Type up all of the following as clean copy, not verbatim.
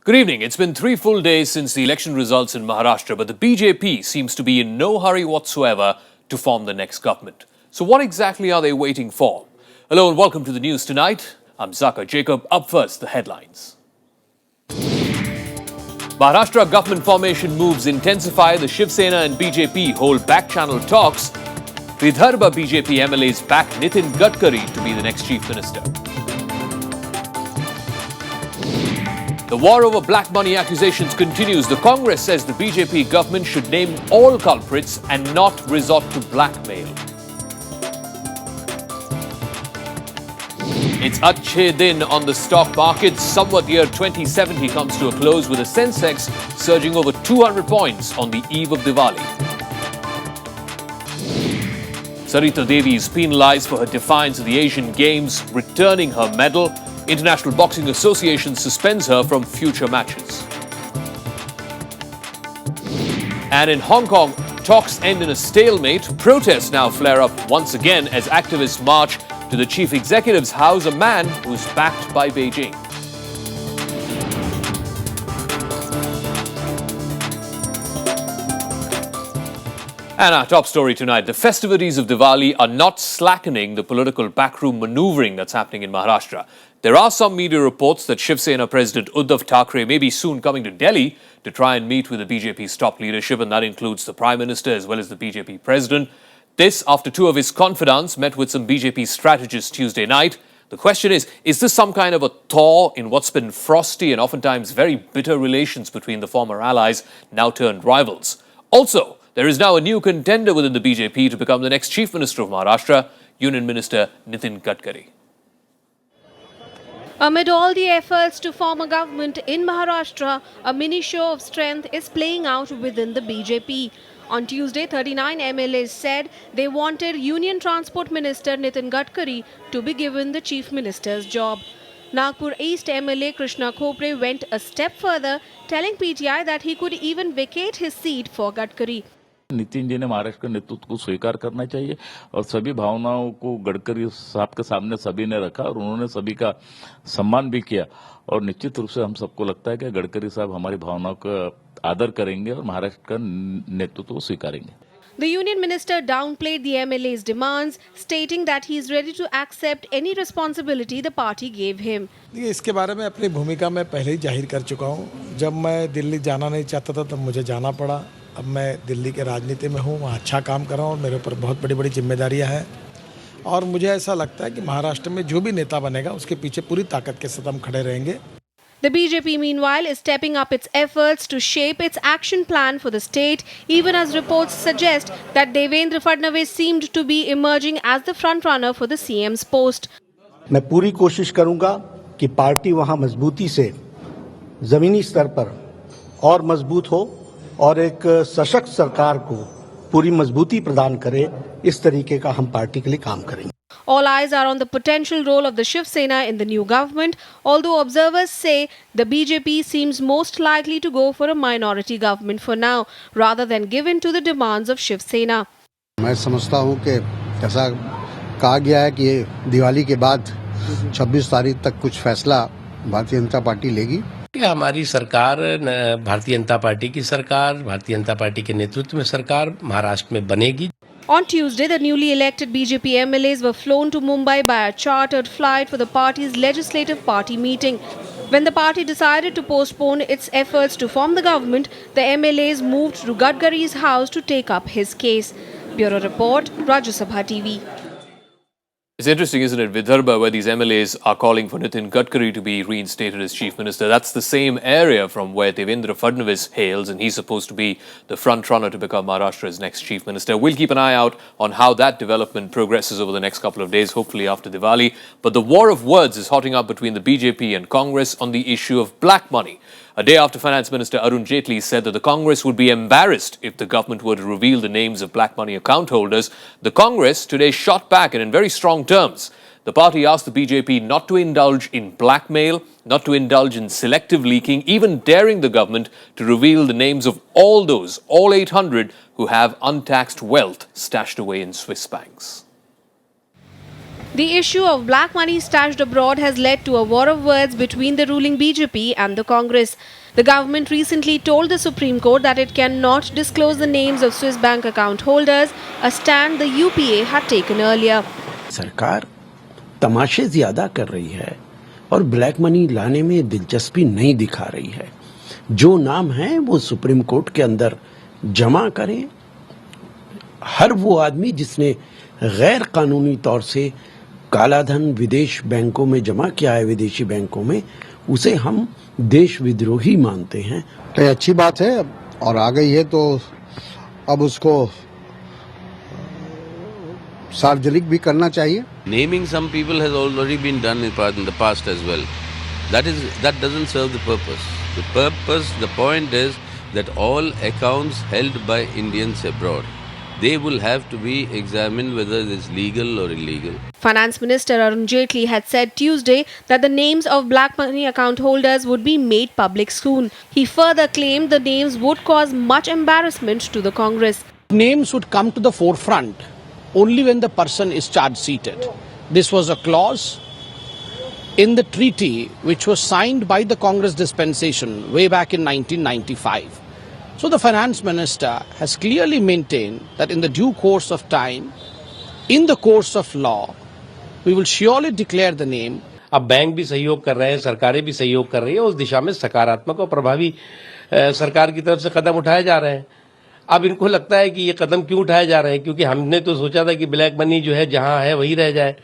Good evening. It's been 3 full days since the election results in Maharashtra, but the BJP seems to be in no hurry whatsoever to form the next government. So what exactly are they waiting for? Hello and welcome to the news tonight. I'm Zaka Jacob. Up first, the headlines. Maharashtra government formation moves intensify. The Shiv Sena and BJP hold back-channel talks. Vidarbha BJP MLAs back Nitin Gadkari to be the next chief minister. The war over black money accusations continues. The Congress says the BJP government should name all culprits and not resort to blackmail. It's Achhe Din on the stock market. Samvat year 2070 comes to a close with the Sensex surging over 200 points on the eve of Diwali. Sarita Devi is penalized for her defiance of the Asian Games, returning her medal. International Boxing Association suspends her from future matches. And in Hong Kong, talks end in a stalemate. Protests now flare up once again as activists march to the chief executive's house, a man who's backed by Beijing. And our top story tonight, the festivities of Diwali are not slackening the political backroom maneuvering that's happening in Maharashtra. There are some media reports that Shiv Sena President Uddhav Thackeray may be soon coming to Delhi to try and meet with the BJP's top leadership, and that includes the Prime Minister as well as the BJP President. This after two of his confidants met with some BJP strategists Tuesday night. The question is this some kind of a thaw in what's been frosty and oftentimes very bitter relations between the former allies, now turned rivals? Also, there is now a new contender within the BJP to become the next Chief Minister of Maharashtra, Union Minister Nitin Gadkari. Amid all the efforts to form a government in Maharashtra, a mini show of strength is playing out within the BJP. On Tuesday, 39 MLAs said they wanted Union Transport Minister Nitin Gadkari to be given the Chief Minister's job. Nagpur East MLA Krishna Khopre went a step further, telling PTI that he could even vacate his seat for Gadkari. Nitin ji ने महाराष्ट्र के नेतृत्व को स्वीकार करना चाहिए और सभी भावनाओं को गडकरी साहब के सामने सभी ने रखा और उन्होंने सभी का सम्मान भी किया और निश्चित रूप से हम सबको लगता है कि गडकरी साहब हमारी भावनाओं का आदर करेंगे और महाराष्ट्र का नेतृत्व को स्वीकारेंगे. The union minister downplayed the MLA's demands, stating that he is ready to accept any responsibility the party gave him. इसके बारे में अपनी भूमिका मैं पहले ही जाहिर कर चुका हूँ. जब मैं दिल्ली जाना नहीं चाहता था तब मुझे जाना पड़ा. अब मैं दिल्ली के राजनीति में हूँ, वहाँ अच्छा काम कर रहा हूँ और मेरे ऊपर बहुत बड़ी बड़ी जिम्मेदारियाँ हैं. और मुझे ऐसा लगता है कि महाराष्ट्र में जो भी नेता बनेगा उसके पीछे पूरी ताकत के साथ हम खड़े रहेंगे. The BJP, meanwhile, is stepping up its efforts to shape its action plan for the state, even as reports suggest that Devendra Fadnavis seemed to be emerging as the frontrunner for the CM's post. मैं पूरी कोशिश करूंगा कि party वहां मजबूती से जमीनी स्तर पर और मजबूत हो और एक सशक्त सरकार को पूरी मजबूती प्रदान करे. इस तरीके का हम पार्टी के लिए काम करेंगे. All eyes are on the potential role of the Shiv Sena in the new government, although observers say the BJP seems most likely to go for a minority government for now, rather than give in to the demands of Shiv Sena. मैं समझता हूं कि ऐसा कहा गया है कि दिवाली के बाद 26 तारीख तक कुछ फैसला भारतीय जनता पार्टी लेगी. हमारी सरकार, भारतीय जनता पार्टी की सरकार, भारतीय जनता पार्टी के नेतृत्व में सरकार महाराष्ट्र में बनेगी. On Tuesday, the newly elected BJP MLAs were flown to Mumbai by a chartered flight for the party's legislative party meeting. When the party decided to postpone its efforts to form the government, the MLAs moved to Gadkari's house to take up his case. Bureau Report, Rajya Sabha TV. It's interesting, isn't it? Vidarbha, where these MLAs are calling for Nitin Gadkari to be reinstated as Chief Minister. That's the same area from where Devendra Fadnavis hails, and he's supposed to be the front-runner to become Maharashtra's next Chief Minister. We'll keep an eye out on how that development progresses over the next couple of days, hopefully after Diwali. But the war of words is hotting up between the BJP and Congress on the issue of black money. A day after Finance Minister Arun Jaitley said that the Congress would be embarrassed if the government were to reveal the names of black money account holders, the Congress today shot back and in very strong terms. The party asked the BJP not to indulge in blackmail, not to indulge in selective leaking, even daring the government to reveal the names of all 800 who have untaxed wealth stashed away in Swiss banks. The issue of black money stashed abroad has led to a war of words between the ruling BJP and the Congress. The government recently told the Supreme Court that it cannot disclose the names of Swiss bank account holders, a stand the UPA had taken earlier. सरकार तमाशे ज्यादा कर रही है और black money लाने में दिलचस्पी नहीं दिखा रही है। जो नाम है वो सुप्रीम कोर्ट के अंदर जमा करें। हर वो आदमी जिसने गैर कानूनी तौर से कालाधन विदेश बैंकों में जमा किया है, विदेशी बैंकों में, उसे हम देश विद्रोही मानते हैं। तो अच्छी बात है और आ गई है तो अब उसको सार्वजनिक भी करना चाहिए। Naming some people has already been done in the past as well. That doesn't serve the purpose. The point is that all accounts held by Indians abroad, they will have to be examined whether it is legal or illegal. Finance Minister Arun Jaitley had said Tuesday that the names of black money account holders would be made public soon. He further claimed the names would cause much embarrassment to the Congress. Names would come to the forefront only when the person is charge seated. This was a clause in the treaty which was signed by the Congress dispensation way back in 1995. So the finance minister has clearly maintained that in the due course of time, in the course of law, we will surely declare the name. अब bank भी सहयोग कर रहे हैं, सरकारें भी सहयोग कर रही है, उस दिशा में सकारात्मक और प्रभावी सरकार की तरफ से कदम उठाए जा रहे हैं। अब इनको लगता है कि ये कदम क्यों उठाए जा रहे हैं, क्योंकि हमने तो सोचा था कि ब्लैक मनी जो है जहां है वही रह जाए,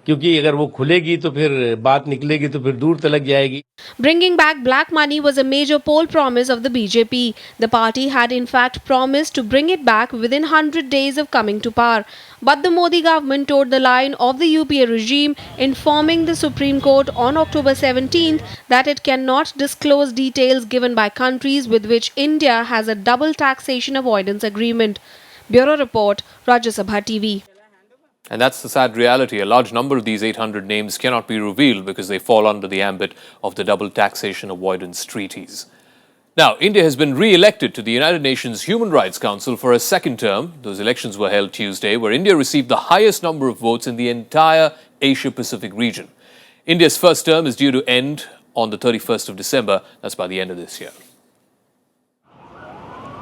क्योंकि अगर वो खुलेगी तो फिर बात निकलेगी तो फिर दूर तक जाएगी। Bringing back black money was a major poll promise of the BJP. The party had in fact promised to bring it back within 100 days of coming to power. But the Modi government toed the line of the UPA regime, informing the Supreme Court on October 17th that it cannot disclose details given by countries with which India has a double taxation avoidance agreement. Bureau Report, Rajya Sabha TV. And that's the sad reality. A large number of these 800 names cannot be revealed because they fall under the ambit of the double taxation avoidance treaties. Now, India has been re-elected to the United Nations Human Rights Council for a second term. Those elections were held Tuesday, where India received the highest number of votes in the entire Asia-Pacific region. India's first term is due to end on the 31st of December. That's by the end of this year.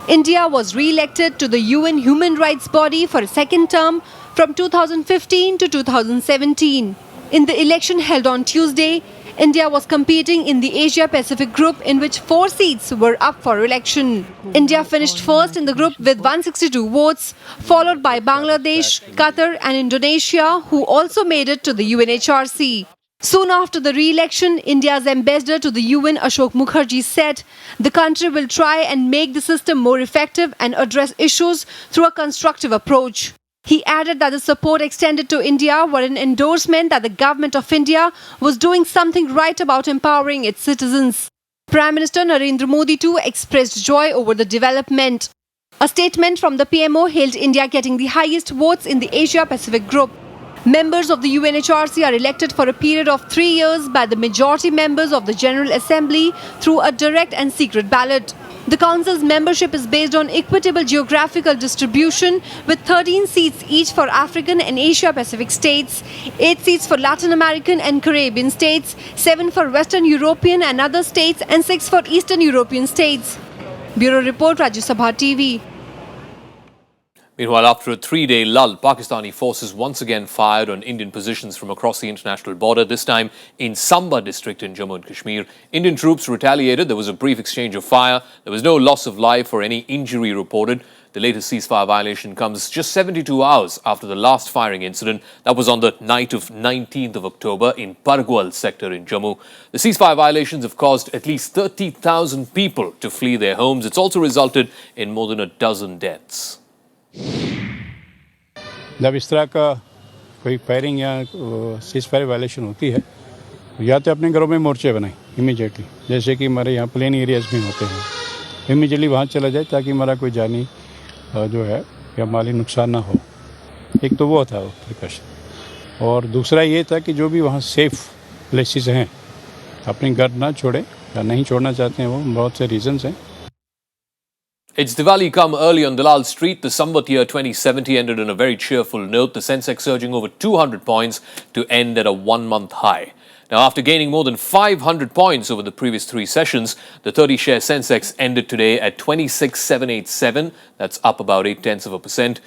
India was re-elected to the UN Human Rights Body for a second term from 2015 to 2017. In the election held on Tuesday, India was competing in the Asia-Pacific group in which 4 seats were up for election. India finished first in the group with 162 votes, followed by Bangladesh, Qatar and Indonesia, who also made it to the UNHRC. Soon after the re-election, India's ambassador to the UN, Ashok Mukherjee, said the country will try and make the system more effective and address issues through a constructive approach. He added that the support extended to India were an endorsement that the government of India was doing something right about empowering its citizens. Prime Minister Narendra Modi too expressed joy over the development. A statement from the PMO hailed India getting the highest votes in the Asia-Pacific group. Members of the UNHRC are elected for a period of 3 years by the majority members of the General Assembly through a direct and secret ballot. The Council's membership is based on equitable geographical distribution with 13 seats each for African and Asia-Pacific states, 8 seats for Latin American and Caribbean states, 7 for Western European and other states and 6 for Eastern European states. Bureau Report, Rajya Sabha TV. Meanwhile, after a 3-day lull, Pakistani forces once again fired on Indian positions from across the international border, this time in Sabha district in Jammu and Kashmir. Indian troops retaliated. There was a brief exchange of fire. There was no loss of life or any injury reported. The latest ceasefire violation comes just 72 hours after the last firing incident. That was on the night of 19th of October in Pargwal sector in Jammu. The ceasefire violations have caused at least 30,000 people to flee their homes. It's also resulted in more than a dozen deaths. जब इस तरह का कोई firing या cease fire violation होती है या तो अपने घरों में मोर्चे बनाएं इमीडिएटली, जैसे कि हमारे यहाँ प्लेन एरियाज़ में होते हैं, इमीडिएटली वहाँ चला जाए ताकि हमारा कोई जानी जो है या माली नुकसान ना हो। एक तो वो था प्रिकॉशन, और दूसरा ये था कि जो भी वहाँ सेफ़ प्लेसेस हैं अपने घर ना छोड़े या नहीं छोड़ना चाहते हैं, वो बहुत से रीज़न्स हैं। It's Diwali come early on Dalal Street. The Samvat year 2070 ended on a very cheerful note, the Sensex surging over 200 points to end at a one-month high. Now, after gaining more than 500 points over the previous three sessions, the 30-share Sensex ended today at 26,787. That's up about 0.8%.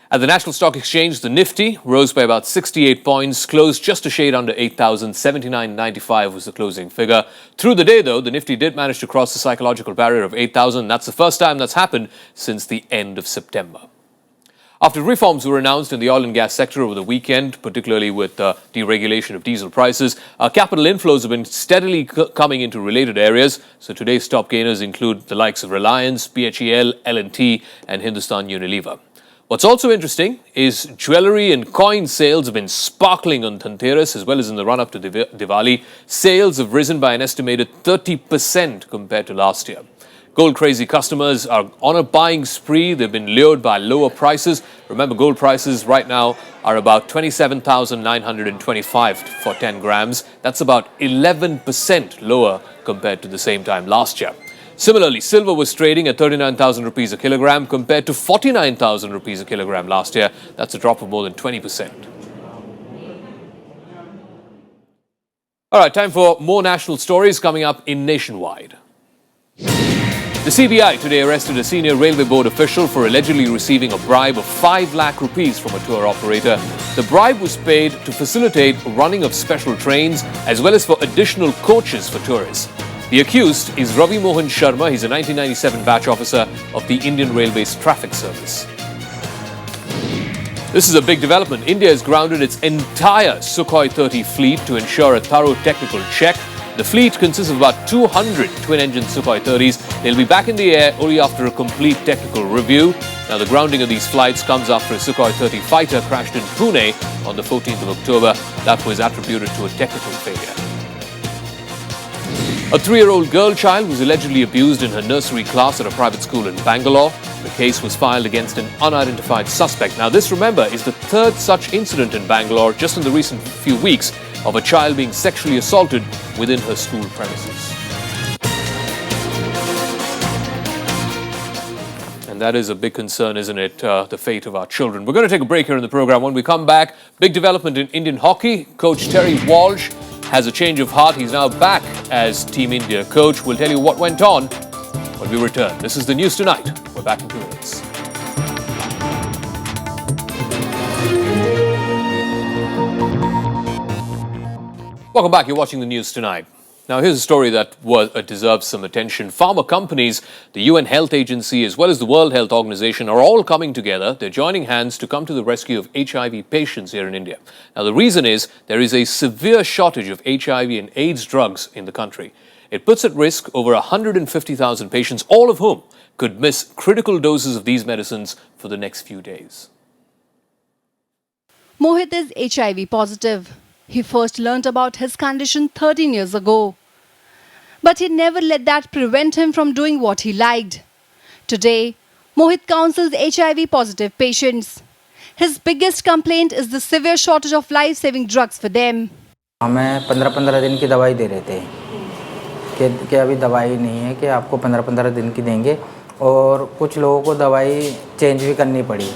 At the National Stock Exchange, the Nifty rose by about 68 points, closed just a shade under 8,000. 79.95 was the closing figure. Through the day, though, the Nifty did manage to cross the psychological barrier of 8,000. That's the first time that's happened since the end of September. After reforms were announced in the oil and gas sector over the weekend, particularly with deregulation of diesel prices, capital inflows have been steadily coming into related areas. So today's top gainers include the likes of Reliance, BHEL, L&T and Hindustan Unilever. What's also interesting is jewellery and coin sales have been sparkling on Dhanteras as well as in the run-up to Diwali. Sales have risen by an estimated 30% compared to last year. Gold-crazy customers are on a buying spree. They've been lured by lower prices. Remember, gold prices right now are about 27,925 for 10 grams. That's about 11% lower compared to the same time last year. Similarly, silver was trading at 39,000 rupees a kilogram compared to 49,000 rupees a kilogram last year. That's a drop of more than 20%. All right, time for more national stories coming up in Nationwide. The CBI today arrested a senior railway board official for allegedly receiving a bribe of 5 lakh rupees from a tour operator. The bribe was paid to facilitate running of special trains as well as for additional coaches for tourists. The accused is Ravi Mohan Sharma. He's a 1997 batch officer of the Indian Railways Traffic Service. This is a big development. India has grounded its entire Sukhoi 30 fleet to ensure a thorough technical check. The fleet consists of about 200 twin-engine Sukhoi 30s. They'll be back in the air only after a complete technical review. Now, the grounding of these flights comes after a Sukhoi 30 fighter crashed in Pune on the 14th of October. That was attributed to a technical failure. A 3-year-old girl child was allegedly abused in her nursery class at a private school in Bangalore. The case was filed against an unidentified suspect. Now, this, remember, is the third such incident in Bangalore just in the recent few weeks of a child being sexually assaulted within her school premises. And that is a big concern, isn't it? The fate of our children. We're going to take a break here in the program. When we come back, big development in Indian hockey. Coach Terry Walsh has a change of heart. He's now back as Team India coach. We'll tell you what went on when we return. This is the News Tonight. We're back in 2 minutes. Welcome back. You're watching the News Tonight. Now, here's a story that deserves some attention. Pharma companies, the UN Health Agency, as well as the World Health Organization are all coming together. They're joining hands to come to the rescue of HIV patients here in India. Now, the reason is there is a severe shortage of HIV and AIDS drugs in the country. It puts at risk over 150,000 patients, all of whom could miss critical doses of these medicines for the next few days. Mohit is HIV positive. He first learnt about his condition 13 years ago. But he never let that prevent him from doing what he liked. Today, Mohit counsels HIV positive patients. His biggest complaint is the severe shortage of life-saving drugs for them. हमें 15-15 दिन की दवाई दे रहे थे कि अभी दवाई नहीं है कि आपको 15-15 दिन की देंगे और कुछ लोगों को दवाई चेंज भी करनी पड़ी.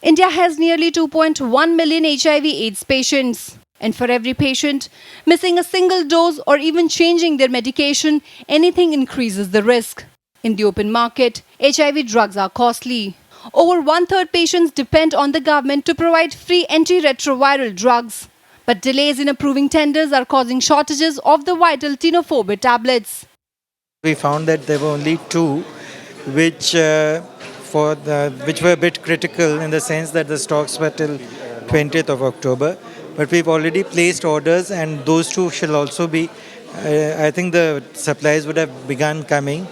India has nearly 2.1 million HIV/AIDS patients. And for every patient missing a single dose or even changing their medication, anything increases the risk. In the open market, HIV drugs are costly. Over 1/3 patients depend on the government to provide free antiretroviral drugs. But delays in approving tenders are causing shortages of the vital tenofovir tablets. We found that there were only 2 which were a bit critical in the sense that the stocks were till 20th of October. But we've already placed orders and those 2 shall also be, I think the supplies would have begun coming.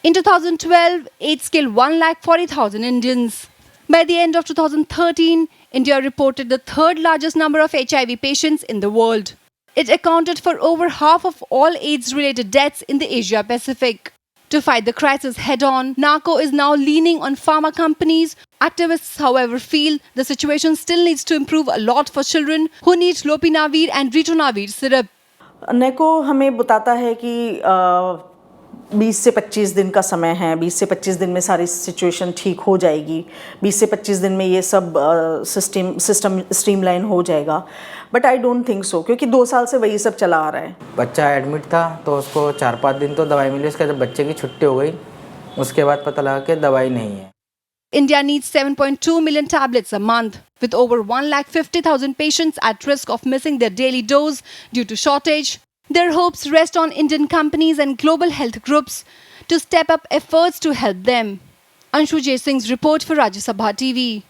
In 2012, AIDS killed 140,000 Indians. By the end of 2013, India reported the 3rd largest number of HIV patients in the world. It accounted for over half of all AIDS-related deaths in the Asia-Pacific. To fight the crisis head-on, NACO is now leaning on pharma companies. Activists, however, feel the situation still needs to improve a lot for children who need lopinavir and ritonavir syrup. NACO हमें बताता है कि 20 से 25 दिन का समय है, 20 से 25 दिन में सारी सिचुएशन ठीक हो जाएगी, 20 से 25 दिन में ये सब सिस्टम स्ट्रीमलाइन हो जाएगा, but I don't think so, क्योंकि 2 साल से वही सब चला आ रहा है। बच्चा एडमिट था तो उसको 4-5 दिन तो दवाई मिली, उसके बाद बच्चे की छुट्टी हो गई, उसके बाद पता लगा कि दवाई नहीं है। India needs 7.2 million tablets a month, with over 150,000 patients at risk of missing their daily dose due to shortage. Their hopes rest on Indian companies and global health groups to step up efforts to help them. Anshu J. Singh's report for Rajya Sabha TV.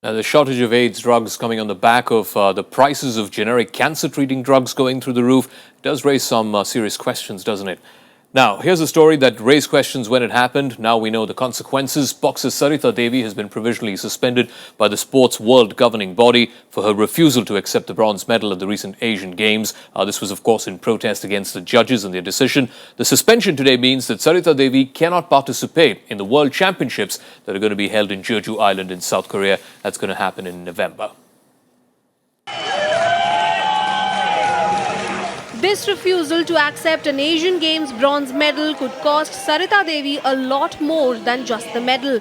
Now, the shortage of AIDS drugs coming on the back of the prices of generic cancer-treating drugs going through the roof does raise some serious questions, doesn't it? Now, here's a story that raised questions when it happened. Now we know the consequences. Boxer Sarita Devi has been provisionally suspended by the sports world governing body for her refusal to accept the bronze medal at the recent Asian Games. This was, of course, in protest against the judges and their decision. The suspension today means that Sarita Devi cannot participate in the World Championships that are going to be held in Jeju Island in South Korea. That's going to happen in November. This refusal to accept an Asian Games bronze medal could cost Sarita Devi a lot more than just the medal.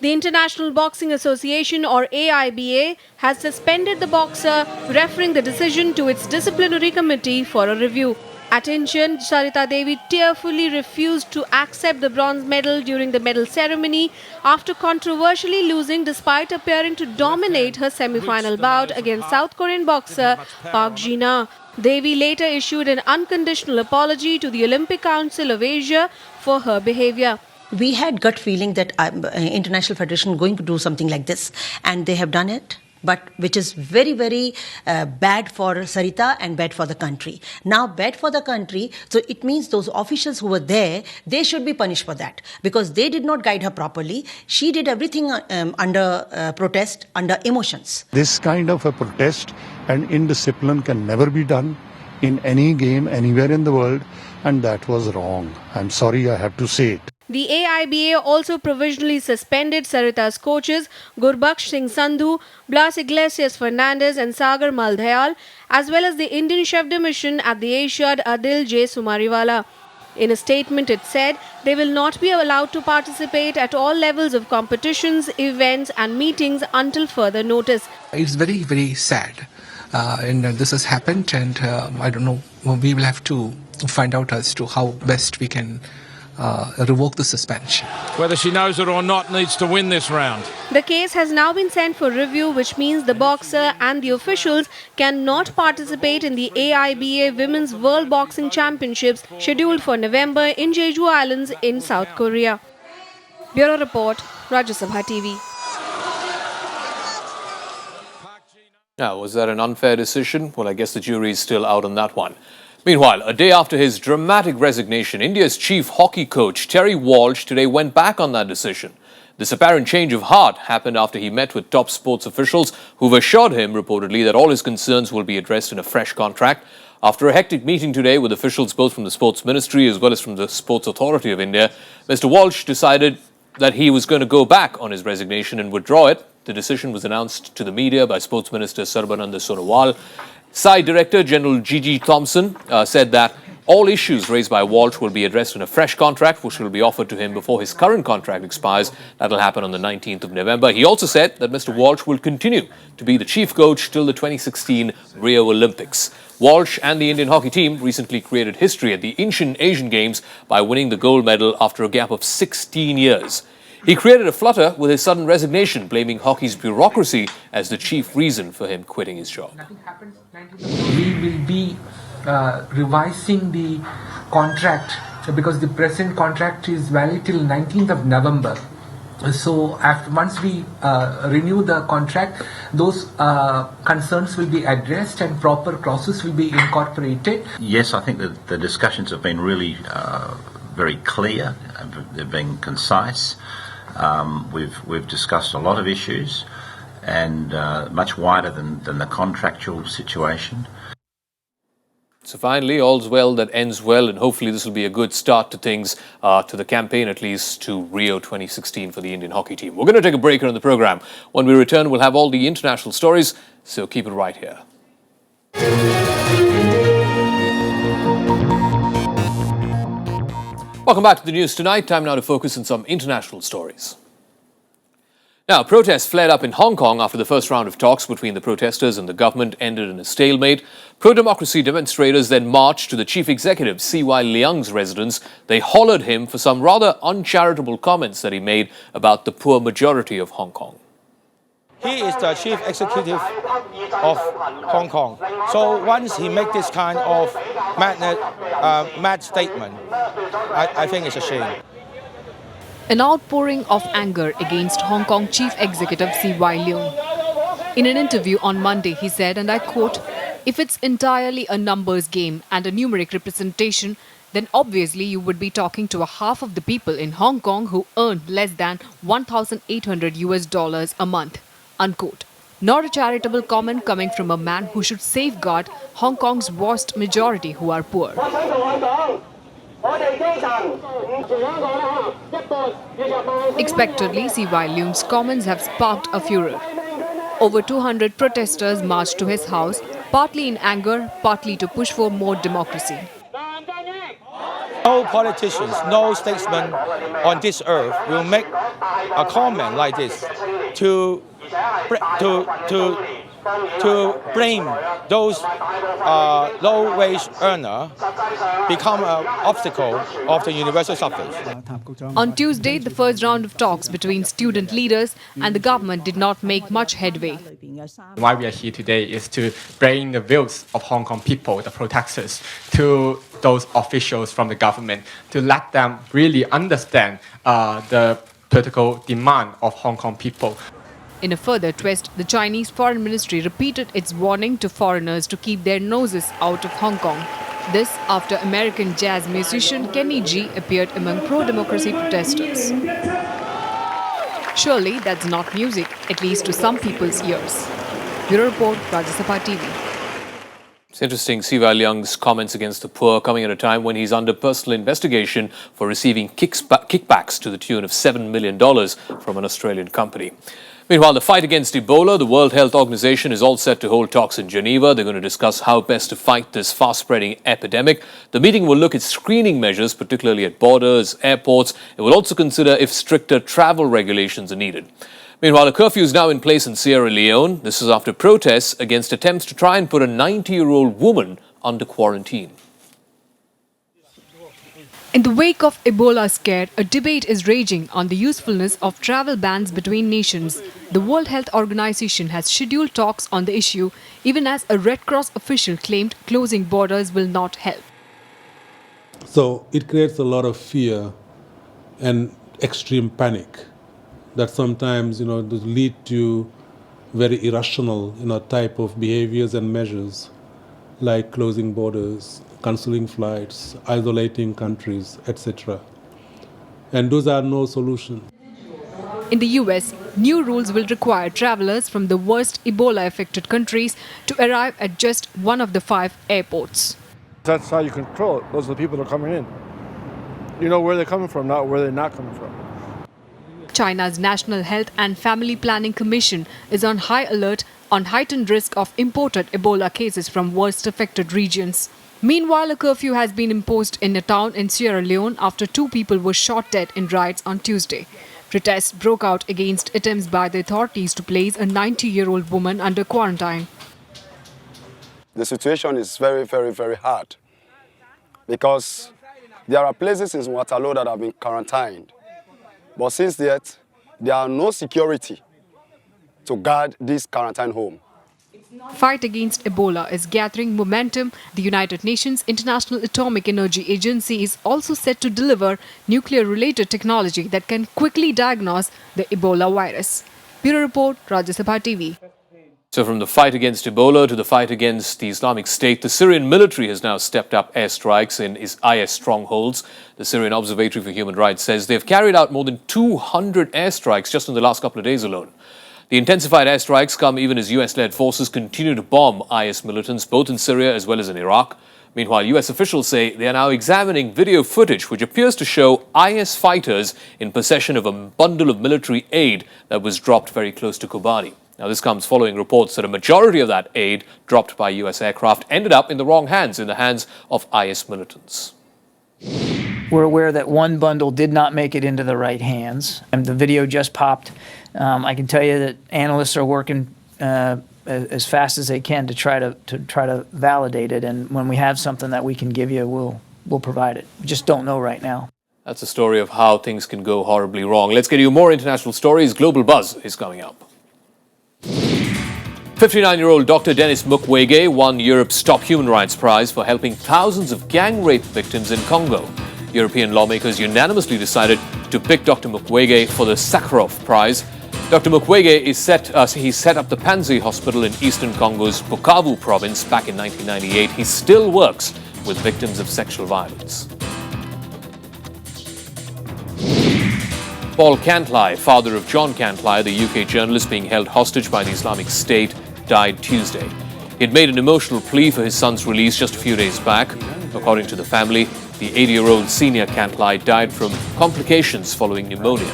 The International Boxing Association, or AIBA, has suspended the boxer, referring the decision to its disciplinary committee for a review. At Incheon, Sarita Devi tearfully refused to accept the bronze medal during the medal ceremony after controversially losing despite appearing to dominate her semi-final bout against South Korean boxer Park Ji-na. Devi later issued an unconditional apology to the Olympic Council of Asia for her behavior. We had gut feeling that International Federation going to do something like this, and they have done it, but which is very, very bad for Sarita and bad for the country. Now, bad for the country, so it means those officials who were there, they should be punished for that, because they did not guide her properly. She did everything under protest, under emotions. This kind of a protest and indiscipline can never be done in any game anywhere in the world, and that was wrong. I'm sorry, I have to say it. The AIBA also provisionally suspended Sarita's coaches Gurbaksh Singh Sandhu, Blas Iglesias Fernandez and Sagar Maldayal, as well as the Indian chef de mission at the Asiad Adil J. Sumariwala. In a statement, it said they will not be allowed to participate at all levels of competitions, events and meetings until further notice. It's very, very sad. And this has happened, and I don't know, we will have to find out as to how best we can revoke the suspension. Whether she knows it or not needs to win this round. The case has now been sent for review, which means the boxer and the officials cannot participate in the AIBA Women's World Boxing Championships scheduled for November in Jeju Islands in South Korea. Bureau Report, Rajya Sabha TV. Now, was that an unfair decision? Well, I guess the jury is still out on that one. Meanwhile, a day after his dramatic resignation, India's chief hockey coach Terry Walsh today went back on that decision. This apparent change of heart happened after he met with top sports officials who've assured him, reportedly, that all his concerns will be addressed in a fresh contract. After a hectic meeting today with officials both from the Sports Ministry as well as from the Sports Authority of India, Mr. Walsh decided that he was going to go back on his resignation and withdraw it. The decision was announced to the media by Sports Minister Sarbananda Sonowal. Side Director General Gigi Thompson said that all issues raised by Walsh will be addressed in a fresh contract, which will be offered to him before his current contract expires. That will happen on the 19th of November. He also said that Mr. Walsh will continue to be the chief coach till the 2016 Rio Olympics. Walsh and the Indian hockey team recently created history at the Incheon Asian Games by winning the gold medal after a gap of 16 years. He created a flutter with his sudden resignation, blaming hockey's bureaucracy as the chief reason for him quitting his job. We will be revising the contract because the present contract is valid till 19th of November. So once we renew the contract, those concerns will be addressed and proper clauses will be incorporated. Yes, I think that the discussions have been really very clear. They've been concise. We've discussed a lot of issues and much wider than the contractual situation. So finally, all's well that ends well, and hopefully this will be a good start to things, to the campaign at least, to Rio 2016 for the Indian hockey team. We're going to take a break here on the program. When we return, we'll have all the international stories, so keep it right here. Welcome back to the news tonight. Time now to focus on some international stories. Now, protests flared up in Hong Kong after the first round of talks between the protesters and the government ended in a stalemate. Pro-democracy demonstrators then marched to the chief executive, C.Y. Leung's residence. They hollered him for some rather uncharitable comments that he made about the poor majority of Hong Kong. He is the chief executive of Hong Kong. So once he makes this kind of mad statement, I think it's a shame. An outpouring of anger against Hong Kong Chief Executive C.Y. Leung. In an interview on Monday, he said, and I quote, "If it's entirely a numbers game and a numeric representation, then obviously you would be talking to a half of the people in Hong Kong who earn less than $1,800 a month." Unquote. Not a charitable comment coming from a man who should safeguard Hong Kong's vast majority who are poor. Expectedly, C.Y. Leung's comments have sparked a furor. Over 200 protesters marched to his house, partly in anger, partly to push for more democracy. No politicians, no statesman on this earth will make a comment like this to blame those low-wage earners become an obstacle of the universal suffrage. On Tuesday, the first round of talks between student leaders and the government did not make much headway. Why we are here today is to bring the views of Hong Kong people, the protesters, to those officials from the government, to let them really understand the political demand of Hong Kong people. In a further twist, the Chinese Foreign Ministry repeated its warning to foreigners to keep their noses out of Hong Kong. This after American jazz musician Kenny G appeared among pro-democracy protesters. Surely that's not music, at least to some people's ears. Bureau Report, Rajya Sabha TV. It's interesting, C.Y. Leung's comments against the poor coming at a time when he's under personal investigation for receiving kickbacks to the tune of $7 million from an Australian company. Meanwhile, the fight against Ebola, the World Health Organization is all set to hold talks in Geneva. They're going to discuss how best to fight this fast-spreading epidemic. The meeting will look at screening measures, particularly at borders, airports. It will also consider if stricter travel regulations are needed. Meanwhile, a curfew is now in place in Sierra Leone. This is after protests against attempts to try and put a 90-year-old woman under quarantine. In the wake of Ebola scare, a debate is raging on the usefulness of travel bans between nations. The World Health Organization has scheduled talks on the issue, even as a Red Cross official claimed closing borders will not help. So it creates a lot of fear and extreme panic that sometimes, lead to very irrational, type of behaviors and measures like closing borders, cancelling flights, isolating countries, etc. And those are no solution. In the US, new rules will require travelers from the worst Ebola-affected countries to arrive at just one of the 5 airports. That's how you control it. Those are the people that are coming in. You know where they're coming from, not where they're not coming from. China's National Health and Family Planning Commission is on high alert on heightened risk of imported Ebola cases from worst affected regions. Meanwhile, a curfew has been imposed in a town in Sierra Leone after 2 people were shot dead in riots on Tuesday. Protests broke out against attempts by the authorities to place a 90-year-old woman under quarantine. The situation is very, very, very hard because there are places in Waterloo that have been quarantined. But since yet, there are no security to guard this quarantine home. Fight against Ebola is gathering momentum. The United Nations International Atomic Energy Agency is also set to deliver nuclear-related technology that can quickly diagnose the Ebola virus. Bureau Report, Rajya Sabha TV. So from the fight against Ebola to the fight against the Islamic State, the Syrian military has now stepped up airstrikes in IS strongholds. The Syrian Observatory for Human Rights says they've carried out more than 200 airstrikes just in the last couple of days alone. The intensified airstrikes come even as US-led forces continue to bomb IS militants both in Syria as well as in Iraq. Meanwhile, US officials say they are now examining video footage which appears to show IS fighters in possession of a bundle of military aid that was dropped very close to Kobani. Now, this comes following reports that a majority of that aid dropped by US aircraft ended up in the wrong hands, in the hands of IS militants. We're aware that one bundle did not make it into the right hands, and the video just popped. I can tell you that analysts are working as fast as they can to try to validate it, and when we have something that we can give you, we'll provide it. We just don't know right now. That's a story of how things can go horribly wrong. Let's get you more international stories. Global Buzz is coming up. 59-year-old Dr. Denis Mukwege won Europe's top human rights prize for helping thousands of gang rape victims in Congo. European lawmakers unanimously decided to pick Dr. Mukwege for the Sakharov Prize. Dr. Mukwege he set up the Panzi Hospital in eastern Congo's Bukavu province back in 1998. He still works with victims of sexual violence. Paul Cantley, father of John Cantley, the UK journalist being held hostage by the Islamic State, died Tuesday. He had made an emotional plea for his son's release just a few days back. According to the family, the 80-year-old senior Cantley died from complications following pneumonia.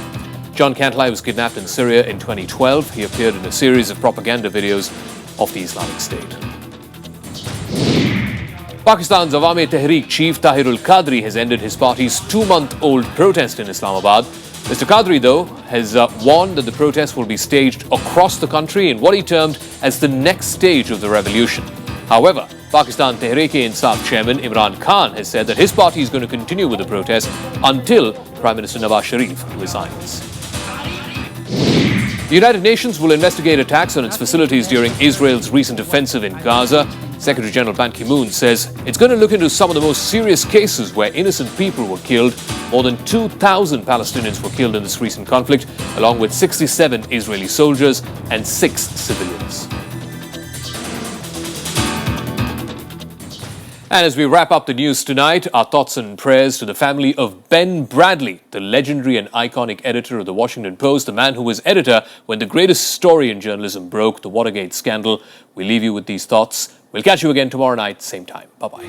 John Cantley was kidnapped in Syria in 2012. He appeared in a series of propaganda videos of the Islamic State. Pakistan's Awami Tehreek chief Tahirul Qadri has ended his party's 2-month-old protest in Islamabad. Mr. Qadri, though, has warned that the protest will be staged across the country in what he termed as the next stage of the revolution. However, Pakistan Tehreek-e-Insaf chairman Imran Khan has said that his party is going to continue with the protest until Prime Minister Nawaz Sharif resigns. The United Nations will investigate attacks on its facilities during Israel's recent offensive in Gaza. Secretary General Ban Ki-moon says it's going to look into some of the most serious cases where innocent people were killed. More than 2,000 Palestinians were killed in this recent conflict, along with 67 Israeli soldiers and 6 civilians. And as we wrap up the news tonight, our thoughts and prayers to the family of Ben Bradley, the legendary and iconic editor of the Washington Post, the man who was editor when the greatest story in journalism broke, the Watergate scandal. We leave you with these thoughts. We'll catch you again tomorrow night, same time. Bye-bye.